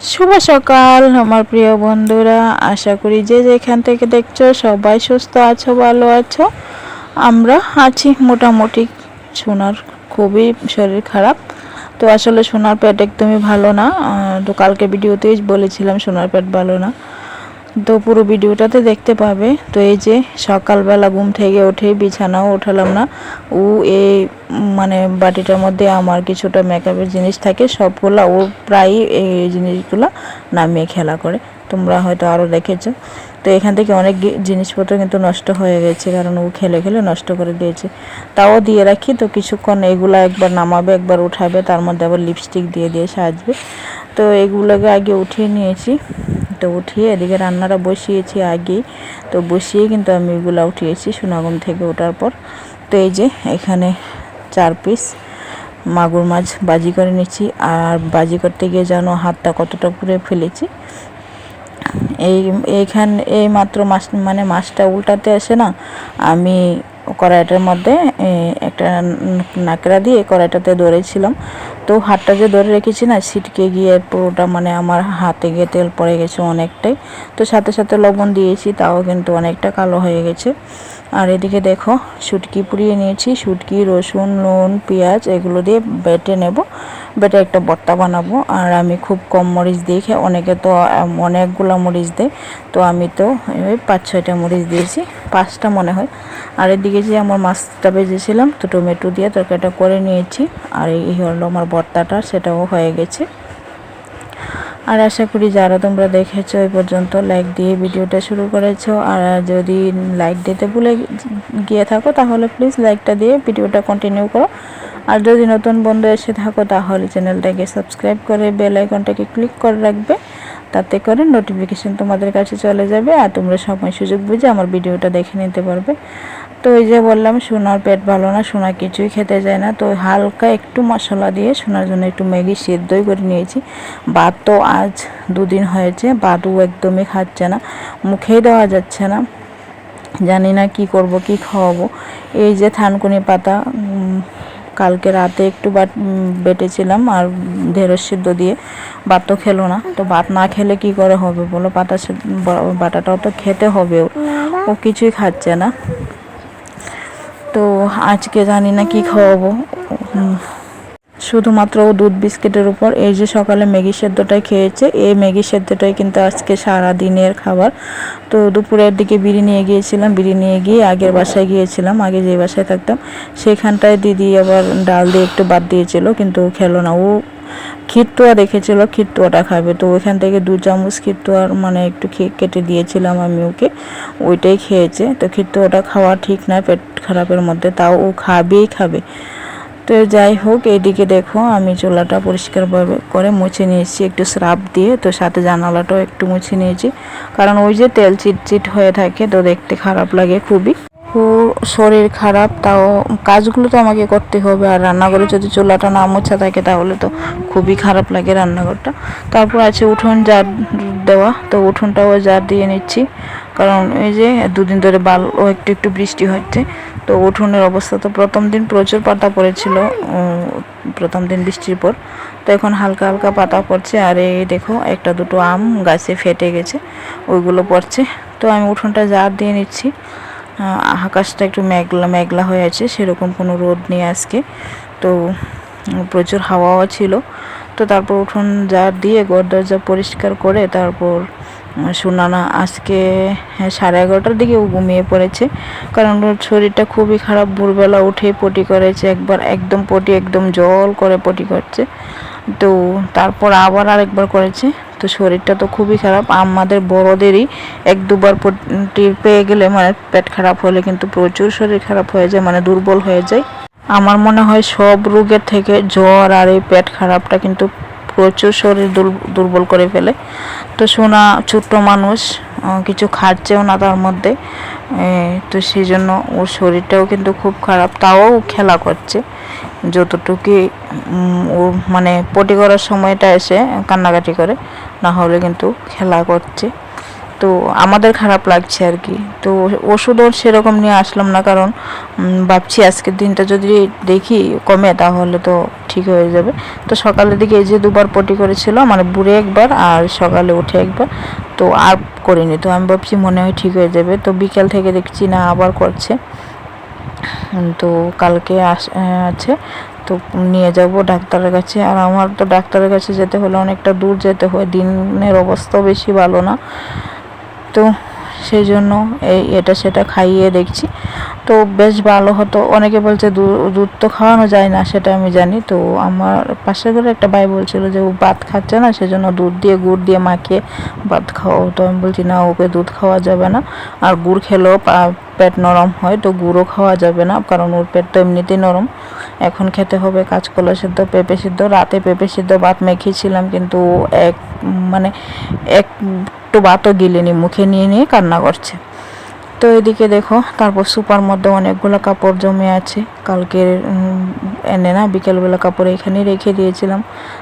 শুভ সকাল আমার প্রিয় বন্ধুরা, আশা করি যে যেখান থেকে দেখছো সবাই সুস্থ আছো, ভালো আছো। আমরা আছি মোটামুটি। সোনার খুবই শরীর খারাপ, তো আসলে সোনার পেট একদমই ভালো না। তো কালকে ভিডিওতেই বলেছিলাম সোনার পেট ভালো না, তো পুরো ভিডিওটাতে দেখতে পাবে। তো এই যে সকালবেলা ঘুম থেকে উঠে বিছানাও উঠালাম না। ও এই মানে বাটিটার মধ্যে আমার কিছুটা মেকআপের জিনিস থাকে, সবগুলা ও প্রায় এই জিনিসগুলো নামিয়ে খেলা করে। তোমরা হয়তো আরও দেখেছো। তো এখান থেকে অনেক জিনিসপত্র কিন্তু নষ্ট হয়ে গেছে, কারণ ও খেলে খেলে নষ্ট করে দিয়েছে। তাও দিয়ে রাখি, তো কিছুক্ষণ এগুলা একবার নামাবে, একবার উঠাবে, তার মধ্যে আবার লিপস্টিক দিয়ে দিয়ে সাজবে। তো এগুলোকে আগে উঠিয়ে নিয়েছি। তো উঠিয়ে এদিকে রান্নাটা বসিয়েছি আগেই। তো বসিয়ে কিন্তু আমি এগুলো উঠিয়েছি সোনাগম থেকে ওঠার পর। তো এই যে এখানে 4 পিস মাগুর মাছ বাজি করে নিচ্ছি। আর বাজি করতে গিয়ে যেন হাতটা কতটা পুড়ে ফেলেছি। এই মাত্র মাছ মানে মাছটা উল্টাতে আসে না, আমি কড়াইটার মধ্যে একটা নাকড়া দিয়ে কড়াইটাতে ধরেছিলাম। তো হাতটা যে ধরে রেখেছি না, ছিটকে গিয়ে পুরোটা মানে আমার হাতে গিয়ে তেল পড়ে গেছে অনেকটাই। তো সাথে সাথে লবণ দিয়েছি, তাও কিন্তু অনেকটা কালো হয়ে গেছে। আর এদিকে দেখো শুটকি পুড়িয়ে নিয়েছি। শুটকি, রসুন, নুন, পেঁয়াজ এগুলো দিয়ে বেটে নেব। বেটে একটা ভর্তা বানাবো। আর আমি খুব কম মরিচ দিয়ে খাই, অনেকে তো অনেকগুলো মরিচ দেয়। তো আমি তো ওই 5-6টা মরিচ দিয়েছি, 5টা মনে হয়। আর এদিকে যে আমার মাছটা ভেজেছিলাম, তো টমেটো দিয়ে তরকারিটা করে নিয়েছি। আর এই হলো আমার ভর্তাটা, সেটাও হয়ে গেছে। আর আশা করি যারা তোমরা দেখেছো এই পর্যন্ত লাইক দিয়ে ভিডিওটা শুরু করেছো। আর যদি লাইক দিতে ভুলে গিয়ে থাকো তাহলে প্লিজ লাইকটা দিয়ে ভিডিওটা কন্টিনিউ করো। আর যদি নতুন বন্ধু এসে থাকো তাহলে চ্যানেলটাকে সাবস্ক্রাইব করে বেল আইকনটাকে ক্লিক করে রাখবে, তাতে করে নোটিফিকেশন তোমাদের কাছে চলে যাবে আর তোমরা সময় সুযোগ বুঝে আমার ভিডিওটা দেখে নিতে পারবে। তো এই যে বললাম সোনার পেট ভালো না, সোনা কিছুই খেতে যায় না। তো হালকা একটু মশলা দিয়ে সোনার জন্য একটু ম্যাগি সেদ্ধই করে নিয়েছি। ভাত তো আজ 2 দিন হয়েছে, ভাতও একদমই খাচ্ছে না, মুখেই দেওয়া যাচ্ছে না। জানি না কি করব, কি খাওয়াবো। এই যে থানকুনি পাতা কালকে রাতে একটু বেটেছিলাম আর ঢেঁড়স সিদ্ধ দিয়ে, ভাত তো খেলো না। তো ভাত না খেলে কি করে হবে বলো, বাটাটাও তো খেতে হবে, ও কিছুই খাচ্ছে না। তো আজকে জানি না কি খাওয়াবো, শুধুমাত্র ও দুধ বিস্কিটের উপর। এই যে সকালে ম্যাগি সেদ্ধটাই খেয়েছে, এই ম্যাগি সেদ্ধটাই কিন্তু আজকে সারা দিনের খাবার। তো দুপুরের দিকে বিড়ি নিয়ে গিয়েছিলাম, বিড়ি নিয়ে গিয়ে আগের বাসায় গিয়েছিলাম, আগে যে বাসায় থাকতাম সেখানটায় দিদি আবার ডাল দিয়ে একটু বাদ দিয়েছিল, কিন্তু খেলো না। ও খিরতুয়া দেখেছিল, খিরতুয়াটা খাবে। তো ওইখান থেকে 2 চামচ খিরতুয়ার মানে একটু কেটে দিয়েছিলাম আমি ওকে, ওইটাই খেয়েছে। তো খিরতুয়াটা খাওয়া ঠিক না পেট খারাপের মধ্যে, তাও ও খাবেই খাবে। তো যাই হোক, এইদিকে দেখো আমি চুলাটা পরিষ্কারভাবে করে মুছে নিয়েছি একটু স্রাব দিয়ে। তো সাথে জানালাটাও একটু মুছে নিয়েছি, কারণ ওই যে তেল চিটচিট হয়ে থাকে, তো দেখতে খারাপ লাগে খুবই। ও শরীর খারাপ, তাও কাজগুলো তো আমাকে করতে হবে। আর রান্নাঘরে যদি চুলাটা না মোছা থাকে তাহলে তো খুবই খারাপ লাগে রান্নাঘরটা। তারপর আছে উঠোন ঝাড় দেওয়া, তো উঠোনটাও ঝাড় দিয়ে নিচ্ছি, কারণ এই যে 2 দিন ধরে ও একটু একটু বৃষ্টি হচ্ছে। তো উঠোনের অবস্থা তো প্রথম দিন প্রচুর পাতা পড়েছিল, প্রথম দিন বৃষ্টির পর। তো এখন হালকা হালকা পাতা পড়ছে। আর এই দেখো 1-2 আম গাছে ফেটে গেছে, ওইগুলো পড়ছে। তো আমি উঠোনটা ঝাড় দিয়ে নিচ্ছি। আকাশটা একটু মেঘলা মেঘলা হয়ে আছে, সেরকম কোনো রোদ নেই আজকে। তো প্রচুর হাওয়াও ছিল। তো তারপর উঠোন ঝাড় দিয়ে ঘর দরজা পরিষ্কার করে তারপর সুনানা আজকে 11:30টার দিকে ও ঘুমিয়ে পড়েছে, কারণ ওর শরীরটা খুবই খারাপ। ভোরবেলা উঠে পটি করেছে একবার, একদম পটি একদম জল করে পটি করছে। তো তারপর আবার আরেকবার করেছে। তো শরীরটা তো খুবই খারাপ। আমাদের বড়দেরই 1-2 বার পটি পেয়ে গেলে মানে পেট খারাপ হলে কিন্তু প্রচুর শরীর খারাপ হয়ে যায়, মানে দুর্বল হয়ে যায়। আমার মনে হয় সব রোগের থেকে জ্বর আর এই পেট খারাপটা কিন্তু প্রচুর শরীর দুর্বল করে ফেলে। তো সোনা ছোট্ট মানুষ, কিছু খাচ্ছেও না তার মধ্যে, তো সেই জন্য ওর শরীরটাও কিন্তু খুব খারাপ। তাও খেলা করছে যতটুকু ও মানে পটি করার সময়টা এসে কান্নাকাটি করে, না হলে কিন্তু খেলা করছে। তো আমাদের খারাপ লাগছে আর কি। তো ওষুধও সেরকম নিয়ে আসলাম না, কারণ ভাবছি আজকের দিনটা যদি দেখি কমে তাহলে তো ঠিক হয়ে যাবে। তো সকালের দিকে এই যে দুবার পটি করেছিল, মানে বুড়ে একবার আর সকালে উঠে একবার, তো আর করিনি। তো আমি ভাবছি মনে হয় ঠিক হয়ে যাবে। তো বিকেল থেকে দেখছি না আবার করছে। তো কালকে আছে, তো নিয়ে যাব ডাক্তারের কাছে। আর আমার তো ডাক্তারের কাছে যেতে হলে অনেকটা দূর যেতে হয়, দিনের অবস্থাও বেশি ভালো না, তো সেই জন্য এটা সেটা খাইয়ে দেখছি, তো বেশ ভালো হতো। অনেকে বলছে দুধ তো খাওয়ানো যায় না, সেটা আমি জানি। তো আমার পাশের ঘরে একটা ভাই বলছিল যে ও ভাত খাচ্ছে না, সেজন্য দুধ দিয়ে গুড় দিয়ে মাখিয়ে ভাত খাওয়াও। তো আমি বলছি না, ওকে দুধ খাওয়া যাবে না, আর গুড় খেলেও পেট নরম হয়, তো গুঁড়ো খাওয়া যাবে না, কারণ ওর পেট তো এমনিতেই নরম। এখন খেতে হবে কাঁচকলা সিদ্ধ, পেঁপে সিদ্ধ। রাতে পেঁপে সিদ্ধ ভাত মেখেছিলাম, কিন্তু মানে একটু ভাতও গিলেনি, মুখে নিয়ে নিয়ে কান্না করছে। তো এদিকে দেখো, তারপর সুপার মধ্যে অনেকগুলো কাপড় জমে আছে, কালকে এনে না বিকেলবেলা কাপড় এখানেই রেখে দিয়েছিলাম।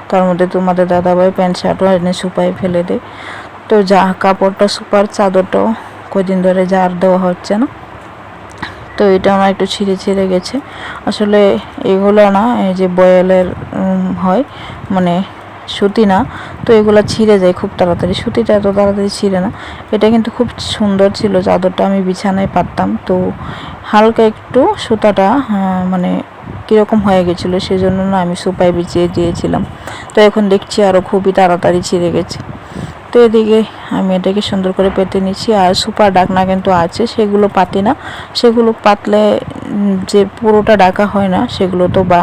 তার মধ্যে তোমাদের দাদাভাই প্যান্ট শার্টও এনে সুপায় ফেলে দেয়। তো যা কাপড়টা সুপার, চাদরটাও কদিন ধরে জার দেওয়া হচ্ছে না, তো এটা আমার একটু ছিঁড়ে ছিঁড়ে গেছে। আসলে এগুলো না, এই যে বয়েলের হয়, মানে সুতি না, তো এগুলো ছিঁড়ে যায় খুব তাড়াতাড়ি, সুতিটা এত তাড়াতাড়ি ছিঁড়ে না। এটা কিন্তু খুব সুন্দর ছিল, চাদরটা আমি বিছানায় পাততাম। তো হালকা একটু সুতাটা মানে কীরকম হয়ে গেছিলো, সেজন্য না আমি সুপায় বিছিয়ে দিয়েছিলাম। তো এখন দেখছি আরও খুবই তাড়াতাড়ি ছিঁড়ে গেছে। তো এদিকে আমি এটাকে সুন্দর করে পেতে নিচ্ছি। আর সুপার ডাকনা কিন্তু আছে, সেগুলো পাতি না, সেগুলো পাতলে যে পুরোটা ডাকা হয় না, সেগুলো তো বা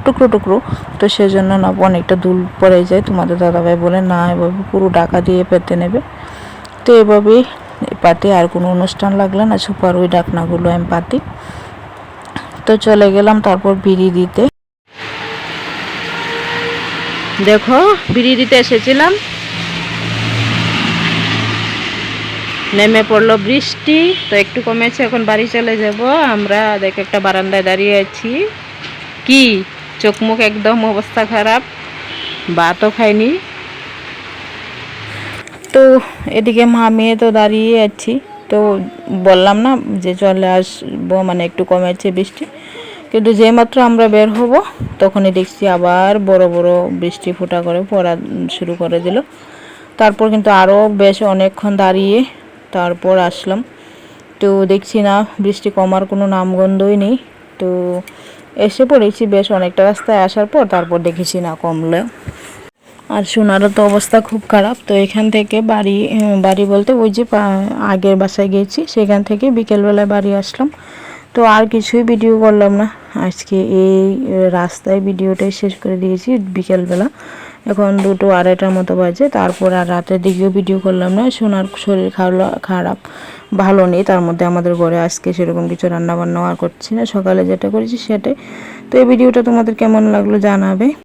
টুকরো টুকরো, তো সেজন্য না অনেকটা দুল পড়ে যায়। তোমাদের দাদাভাই বলে না, এভাবে পুরো ডাকা দিয়ে পেতে নেবে। তো এভাবেই পাতি, আর কোনো অনুষ্ঠান লাগলে না সুপার ওই ডাকনাগুলো আমি পাতি। তো চলে গেলাম তারপর বিড়ি দিতে। দেখো বিড়ি দিতে এসেছিলাম, নেমে পড়লো বৃষ্টি, তো একটু কমেছে, এখন বাড়ি চলে যাব আমরা। দেখো একটা বারান্দায় দাঁড়িয়ে আছি, কি চোখ মুখ একদম অবস্থা খারাপ, ভাতও খাইনি। তো এদিকে মা মেয়ে তো দাঁড়িয়ে আছি, তো বললাম না যে চলে আসবো, মানে একটু কমেছে বৃষ্টি, কিন্তু যেমাত্র আমরা বের হব তখনই দেখছি আবার বড় বড় বৃষ্টি ফোঁটা করে পড়া শুরু করে দিল। তারপর কিন্তু আরও বেশ অনেকক্ষণ দাঁড়িয়ে তারপর আসলাম। তো দেখছি না বৃষ্টি কমার কোনো নামগন্ধই নেই। তো এসে পড়েছি বেশ অনেকটা রাস্তায় আসার পর, তারপর দেখেছি না কমলে। আর সোনারও তো অবস্থা খুব খারাপ। তো এখান থেকে বাড়ি বলতে ওই যে আগের বাসায় গেছি, সেখান থেকে বিকেলবেলায় বাড়ি আসলাম। তো আর কিছুই ভিডিও করলাম না আজকে, এই রাস্তায় ভিডিওটাই শেষ করে দিয়েছি বিকেলবেলা। এখন 2টো 2:30টার মতো বাজে। তারপর আর রাতের দিকেও ভিডিও করলাম না, সোনার শরীর খারাপ, ভালো নেই। তার মধ্যে আমাদের ঘরে আজকে সেরকম কিছু রান্নাবান্নাও আর করছি না, সকালে যেটা করেছি সেটাই। তো এই ভিডিওটা তোমাদের কেমন লাগলো জানাবে।